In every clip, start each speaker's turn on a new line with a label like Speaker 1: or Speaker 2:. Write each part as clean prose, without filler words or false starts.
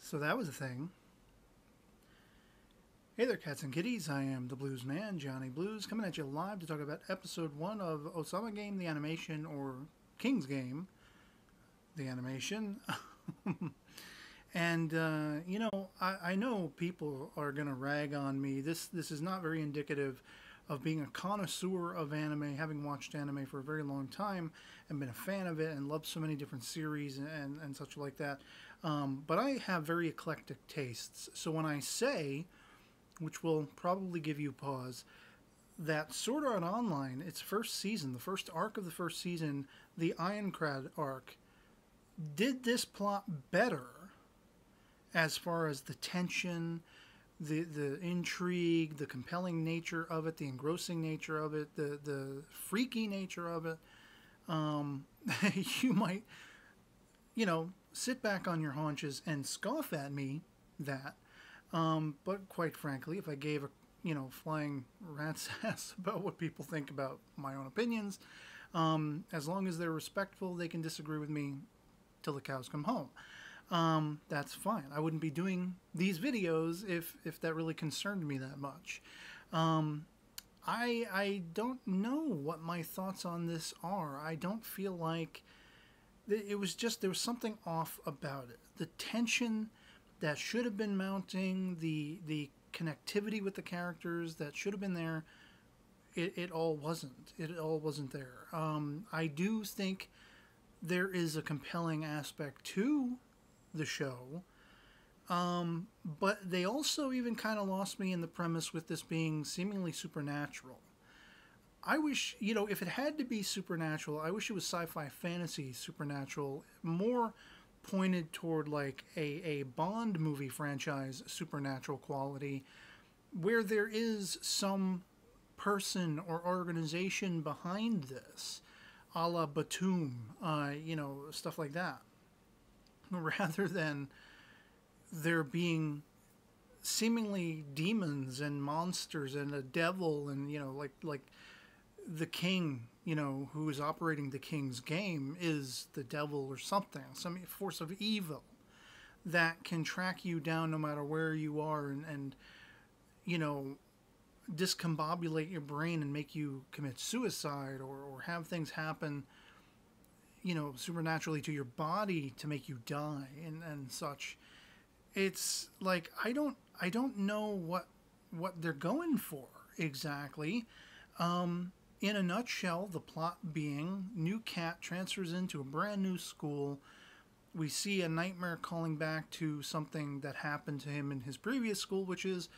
Speaker 1: So that was a thing. Hey there, cats and kitties. I am the Blues Man, Johnny Blues, coming at you live to talk about episode 1 of Ousama Game, the animation, or King's Game, the animation. And, I know people are going to rag on me. This is not very indicative of being a connoisseur of anime, having watched anime for a very long time and been a fan of it and loved so many different series and such like that. But I have very eclectic tastes. So when I say, which will probably give you pause, that Sword Art Online, its first season, the first arc of the first season, the Ironclad arc, did this plot better as far as the tension, the intrigue, the compelling nature of it, the engrossing nature of it, the freaky nature of it. You might, sit back on your haunches and scoff at me that. But quite frankly, if I gave a flying rat's ass about what people think about my own opinions, as long as they're respectful, they can disagree with me till the cows come home. That's fine. I wouldn't be doing these videos if that really concerned me that much. I don't know what my thoughts on this are. I don't feel like it was just, there was something off about it. The tension that should have been mounting, the connectivity with the characters that should have been there, it all wasn't. It all wasn't there. I do think there is a compelling aspect to the show, but they also even kind of lost me in the premise with this being seemingly supernatural. I wish, if it had to be supernatural, I wish it was sci-fi fantasy supernatural, more pointed toward like a Bond movie franchise supernatural quality, where there is some person or organization behind this, a la Batum, stuff like that, rather than there being seemingly demons and monsters and a devil and like the king, who is operating the king's game is the devil or something, some force of evil that can track you down no matter where you are and discombobulate your brain and make you commit suicide or have things happen, supernaturally to your body to make you die and such. It's like, I don't know what they're going for exactly. In a nutshell, the plot being, new cat transfers into a brand new school. We see a nightmare calling back to something that happened to him in his previous school, which is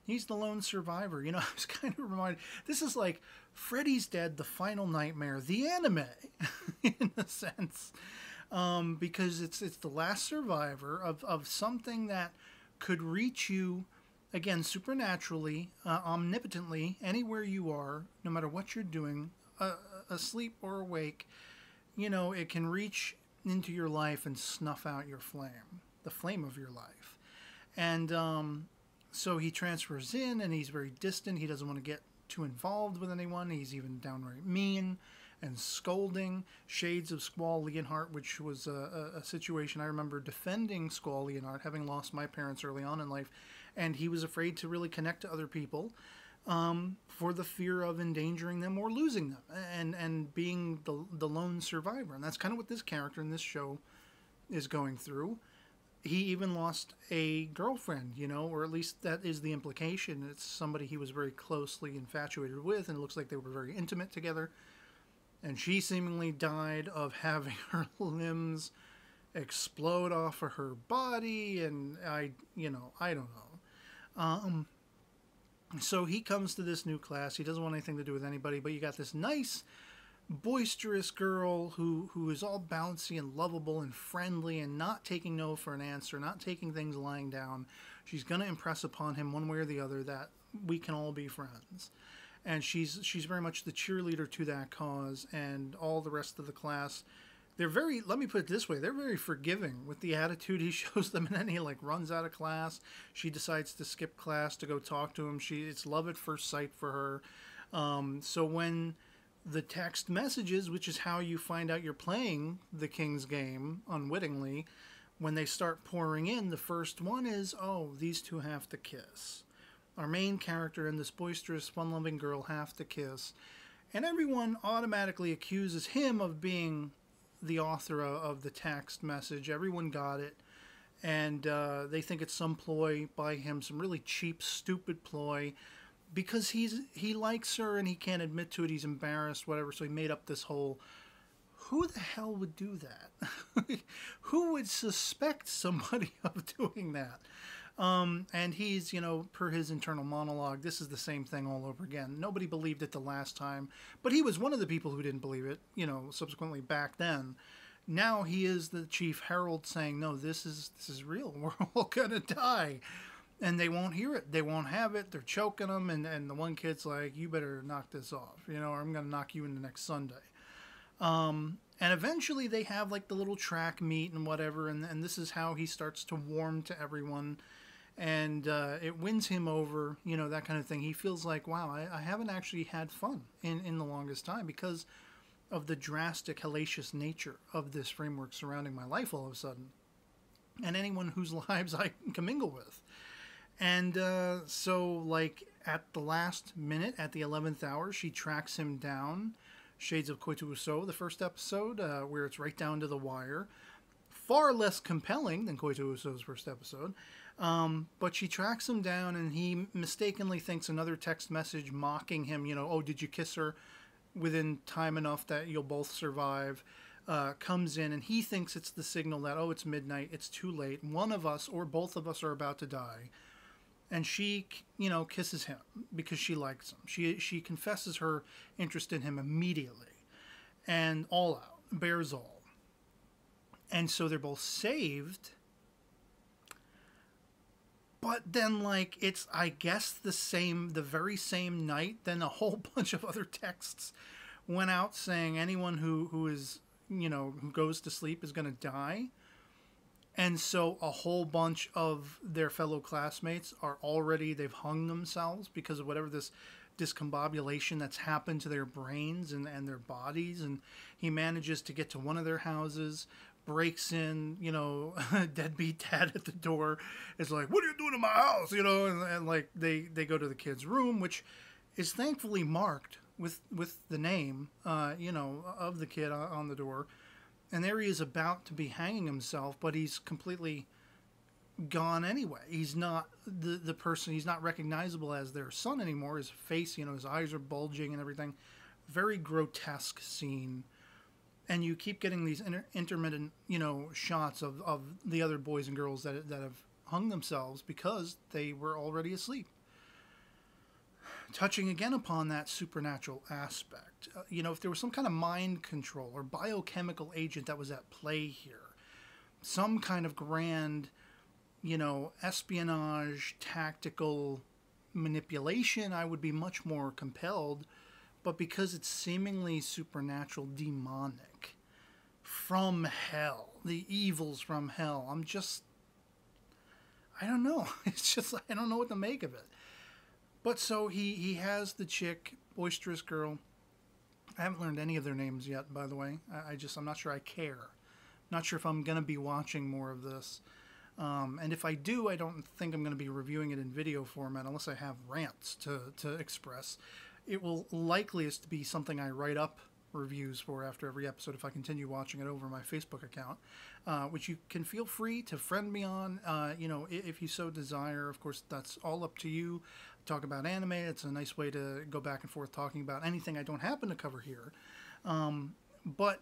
Speaker 1: he's the lone survivor. I was kind of reminded, this is like Freddy's Dead, the Final Nightmare, the anime, in a sense. Because it's the last survivor of something that could reach you, again, supernaturally, omnipotently, anywhere you are, no matter what you're doing, asleep or awake, it can reach into your life and snuff out your flame, the flame of your life. And so he transfers in, and he's very distant. He doesn't want to get too involved with anyone. He's even downright mean and scolding. Shades of Squall Leonhardt, which was a situation I remember defending Squall Leonhardt, having lost my parents early on in life. And he was afraid to really connect to other people for the fear of endangering them or losing them and being the lone survivor. And that's kind of what this character in this show is going through. He even lost a girlfriend, or at least that is the implication. It's somebody he was very closely infatuated with, and it looks like they were very intimate together. And she seemingly died of having her limbs explode off of her body, and I don't know. So he comes to this new class. He doesn't want anything to do with anybody, but you got this nice, boisterous girl who is all bouncy and lovable and friendly and not taking no for an answer, not taking things lying down. She's going to impress upon him one way or the other that we can all be friends. And she's very much the cheerleader to that cause, and all the rest of the class, they're very, let me put it this way, they're very forgiving with the attitude he shows them, and then he runs out of class. She decides to skip class to go talk to him. It's love at first sight for her. So when the text messages, which is how you find out you're playing the King's Game unwittingly, when they start pouring in, the first one is, oh, these two have to kiss. Our main character and this boisterous, fun-loving girl have to kiss. And everyone automatically accuses him of being the author of the text message. Everyone got it. And they think it's some ploy by him, some really cheap, stupid ploy. Because he likes her and he can't admit to it. He's embarrassed, whatever. So he made up this whole... Who the hell would do that? Who would suspect somebody of doing that? And he's, per his internal monologue, this is the same thing all over again. Nobody believed it the last time, but he was one of the people who didn't believe it, subsequently back then. Now he is the chief herald saying, no, this is real. We're all going to die. And they won't hear it. They won't have it. They're choking them. And the one kid's like, you better knock this off, or I'm going to knock you in the next Sunday. And eventually they have like the little track meet and whatever, and this is how he starts to warm to everyone, and it wins him over, that kind of thing. He feels like, wow, I haven't actually had fun in the longest time because of the drastic, hellacious nature of this framework surrounding my life all of a sudden, and anyone whose lives I can commingle with. And so, like, at the last minute, at the 11th hour, she tracks him down. Shades of Koitouso, the first episode, where it's right down to the wire. Far less compelling than Koitouso's first episode. But she tracks him down, and he mistakenly thinks another text message mocking him, oh, did you kiss her within time enough that you'll both survive, comes in, and he thinks it's the signal that, oh, it's midnight, it's too late, one of us or both of us are about to die. And she, kisses him because she likes him. She confesses her interest in him immediately. And all out. Bears all. And so they're both saved. But then, like, it's, I guess, the very same night, then a whole bunch of other texts went out saying anyone who is, who goes to sleep is going to die. And so a whole bunch of their fellow classmates they've hung themselves because of whatever this discombobulation that's happened to their brains and their bodies. And he manages to get to one of their houses, breaks in, deadbeat dad at the door is like, what are you doing in my house? And like they go to the kid's room, which is thankfully marked with the name, of the kid on the door. And there he is about to be hanging himself, but he's completely gone anyway. He's not the person, he's not recognizable as their son anymore. His face, his eyes are bulging and everything. Very grotesque scene. And you keep getting these intermittent, shots of the other boys and girls that have hung themselves because they were already asleep. Touching again upon that supernatural aspect. If there was some kind of mind control or biochemical agent that was at play here, some kind of grand, espionage, tactical manipulation, I would be much more compelled. But because it's seemingly supernatural, demonic, from hell, the evils from hell, I don't know. It's just, I don't know what to make of it. But so he has the chick, boisterous girl. I haven't learned any of their names yet, by the way. I'm not sure I care. Not sure if I'm going to be watching more of this. And if I do, I don't think I'm going to be reviewing it in video format unless I have rants to express. It will likeliest be something I write up reviews for after every episode if I continue watching it over my Facebook account, which you can feel free to friend me on, if you so desire. Of course, that's all up to you. Talk about anime. It's a nice way to go back and forth talking about anything I don't happen to cover here. But,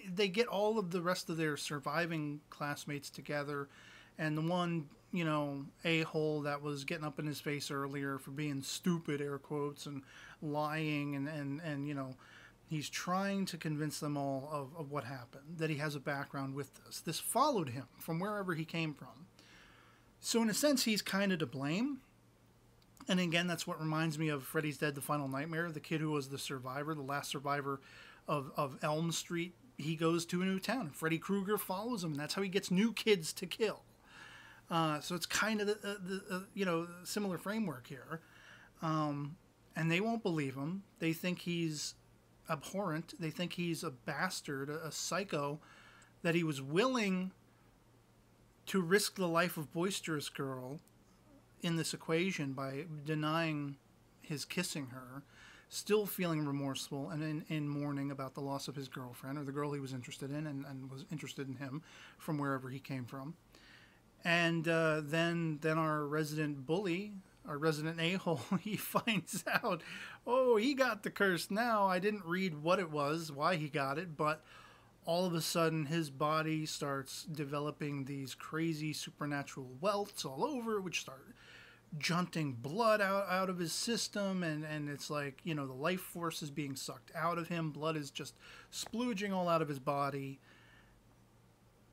Speaker 1: they get all of the rest of their surviving classmates together, and the one, a-hole that was getting up in his face earlier for being stupid, air quotes, and lying, and he's trying to convince them all of what happened, that he has a background with this. This followed him from wherever he came from. So in a sense, he's kind of to blame. And again, that's what reminds me of Freddy's Dead, The Final Nightmare, the kid who was the survivor, the last survivor of Elm Street. He goes to a new town, and Freddy Krueger follows him, and that's how he gets new kids to kill. So it's kind of the similar framework here. And they won't believe him. They think he's abhorrent. They think he's a bastard, a psycho, that he was willing to risk the life of Boisterous Girl in this equation by denying his kissing her, still feeling remorseful and in mourning about the loss of his girlfriend, or the girl he was interested in and was interested in him from wherever he came from. And then our resident bully, our resident a-hole, he finds out, oh, he got the curse now. I didn't read what it was, why he got it, but all of a sudden his body starts developing these crazy supernatural welts all over, which start junting blood out of his system, and it's like, you know, the life force is being sucked out of him. Blood is just splooging all out of his body.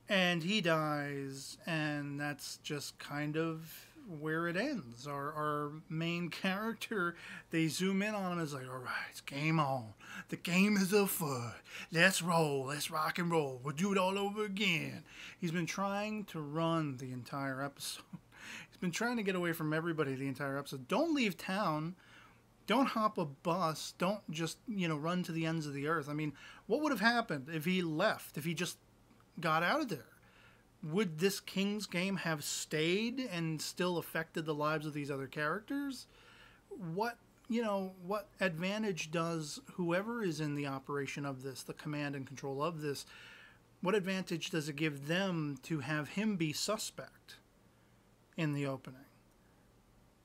Speaker 1: And he dies, and that's just kind of where it ends. Our main character, they zoom in on him, it's like, all right, it's game on. The game is afoot. Let's roll. Let's rock and roll. We'll do it all over again. He's been trying to run the entire episode. He's been trying to get away from everybody the entire episode. Don't leave town. Don't hop a bus. Don't just, you know, run to the ends of the earth. I mean, what would have happened if he left, if he just got out of there? Would this King's game have stayed and still affected the lives of these other characters? What, you know, what advantage does whoever is in the operation of this, the command and control of this, what advantage does it give them to have him be suspect in the opening?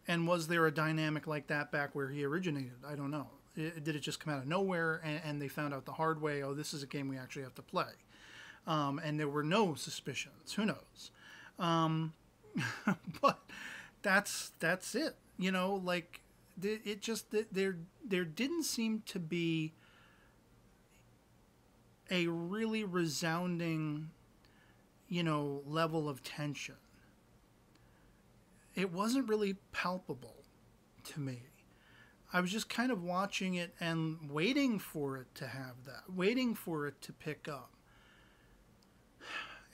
Speaker 1: And was there a dynamic like that back where he originated? I don't know. Did it just come out of nowhere and they found out the hard way, oh, this is a game we actually have to play? And there were no suspicions. Who knows? But that's it. You know, like it just there didn't seem to be a really resounding, you know, level of tension. It wasn't really palpable to me. I was just kind of watching it and waiting for it to have that, waiting for it to pick up.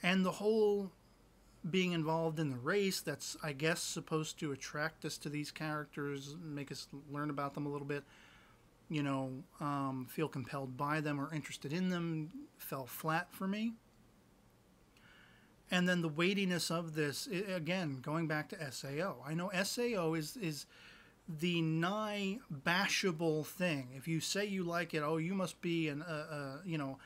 Speaker 1: And the whole being involved in the race, that's, I guess, supposed to attract us to these characters, make us learn about them a little bit, you know, feel compelled by them or interested in them, fell flat for me. And then the weightiness of this, again, going back to SAO. I know SAO is the nigh bashable thing. If you say you like it, oh, you must be an, you know,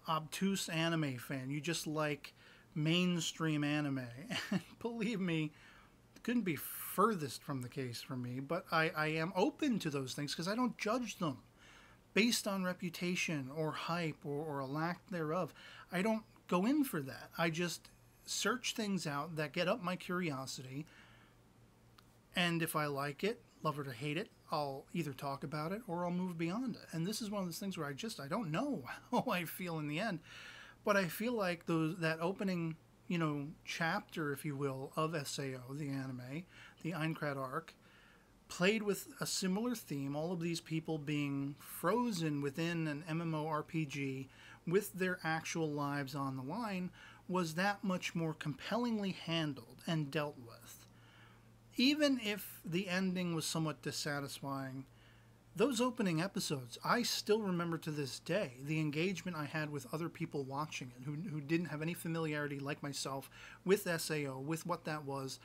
Speaker 1: obtuse anime fan. You just like mainstream anime. And believe me, it couldn't be furthest from the case for me, but I am open to those things because I don't judge them based on reputation or hype or a lack thereof. I don't go in for that. I just search things out that get up my curiosity, and if I like it, love it or hate it, I'll either talk about it or I'll move beyond it. And this is one of those things where I don't know how I feel in the end. But I feel like that opening, you know, chapter, if you will, of SAO, the anime, the Aincrad arc, played with a similar theme, all of these people being frozen within an MMORPG with their actual lives on the line, was that much more compellingly handled and dealt with. Even if the ending was somewhat dissatisfying, those opening episodes, I still remember to this day the engagement I had with other people watching it who didn't have any familiarity like myself with SAO, with what that was.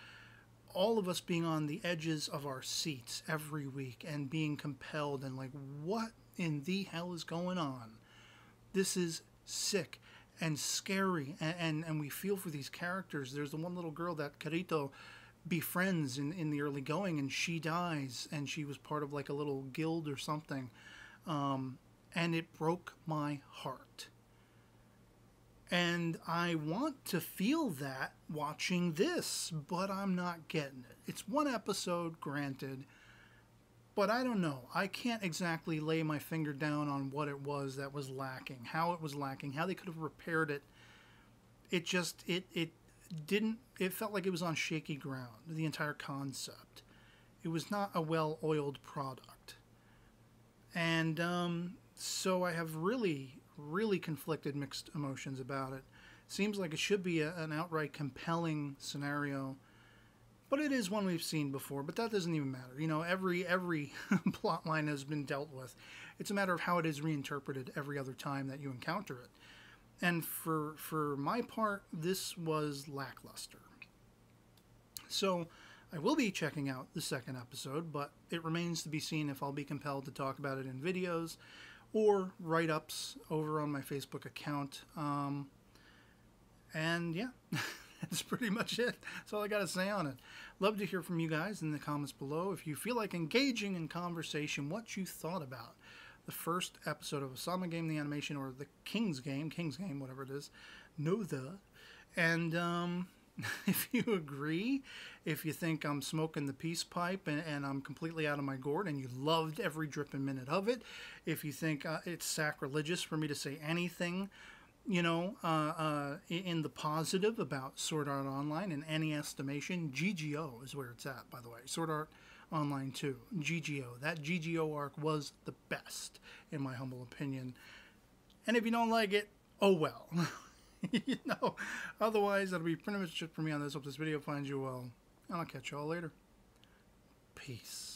Speaker 1: All of us being on the edges of our seats every week and being compelled and like, what in the hell is going on? This is sick and scary, and we feel for these characters. There's the one little girl that Carito befriends in the early going, and she dies, and she was part of like a little guild or something, and it broke my heart. And I want to feel that watching this, but I'm not getting it. It's one episode, granted, but I don't know. I can't exactly lay my finger down on what it was that was lacking, how it was lacking, how they could have repaired it. It just, it felt like it was on shaky ground, the entire concept. It was not a well-oiled product. And so I have really conflicted mixed emotions about it. Seems like it should be an outright compelling scenario, but it is one we've seen before, but that doesn't even matter. You know, every plot line has been dealt with. It's a matter of how it is reinterpreted every other time that you encounter it. And for my part, this was lackluster. So I will be checking out the second episode, but it remains to be seen if I'll be compelled to talk about it in videos or write-ups over on my Facebook account. And yeah, that's pretty much it. That's all I got to say on it. Love to hear from you guys in the comments below. If you feel like engaging in conversation, what you thought about the first episode of Ousama Game, the animation, or the King's Game, whatever it is, and if you agree, if you think I'm smoking the peace pipe and I'm completely out of my gourd and you loved every dripping minute of it, if you think it's sacrilegious for me to say anything, you know, in the positive about Sword Art Online in any estimation, GGO is where it's at, by the way. Sword Art Online 2, GGO. That GGO arc was the best, in my humble opinion. And if you don't like it, oh well. You know, otherwise, that'll be pretty much it for me on this. Hope this video finds you well, and I'll catch y'all later. Peace.